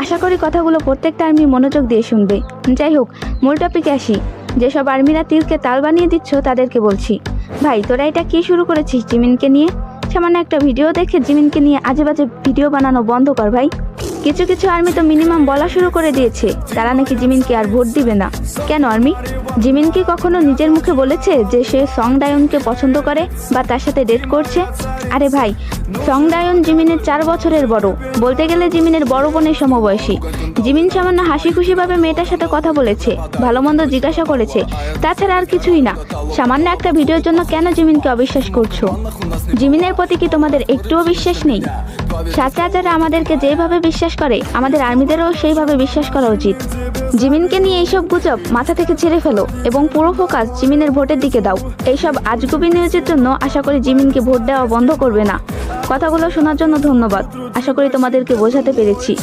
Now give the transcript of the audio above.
আশা করি কথাগুলো প্রত্যেকটা আর্মি মনোযোগ দিয়ে শুনবে। যাই হোক, মূল টপিকে আসি। যেসব আর্মিরা তিলকে তাল বানিয়ে দিচ্ছ তাদেরকে বলছি, ভাই তোরা এটা কি শুরু করেছিস জিমিনকে নিয়ে? সামান্য একটা ভিডিও দেখে জিমিনকে নিয়ে আজে বাজে ভিডিও বানানো বন্ধ কর ভাই। কিছু কিছু আর্মি তো মিনিমাম বলা শুরু করে দিয়েছে তারা নাকি জিমিনকে আর ভোট দিবে না। কেন আর্মি? জিমিন কি কখনো নিজের মুখে বলেছে যে সে সং ডায়নকে পছন্দ করে বা তার সাথে ডেট করছে? আরে ভাই, সং ডায়ন জিমিনের 4 বছরের বড়, বলতে গেলে জিমিনের বড় বোনের সমবয়সী। জিমিন সামান্য হাসি খুশিভাবে মেয়েটার সাথে কথা বলেছে, ভালো মন্দ জিজ্ঞাসা করেছে, তাছাড়া আর কিছুই না। সামান্য একটা ভিডিওর জন্য কেন জিমিনকে অবিশ্বাস করছো? জিমিনের প্রতি কি তোমাদের একটুও বিশ্বাস নেই? সাথীরা আমাদেরকে যেভাবে বিশ্বাস করে আমাদের আর্মিদেরও সেইভাবে বিশ্বাস করা উচিত। জিমিনকে নিয়ে এইসব গুজব মাথা থেকে ছেড়ে ফেলো এবং পুরো ফোকাস জিমিনের ভোটের দিকে দাও। এইসব আজগুবি নিউজের জন্য আশা করি জিমিনকে ভোট দেওয়া বন্ধ করবে না। কথাগুলো শোনার জন্য ধন্যবাদ। আশা করি তোমাদেরকে বোঝাতে পেরেছি।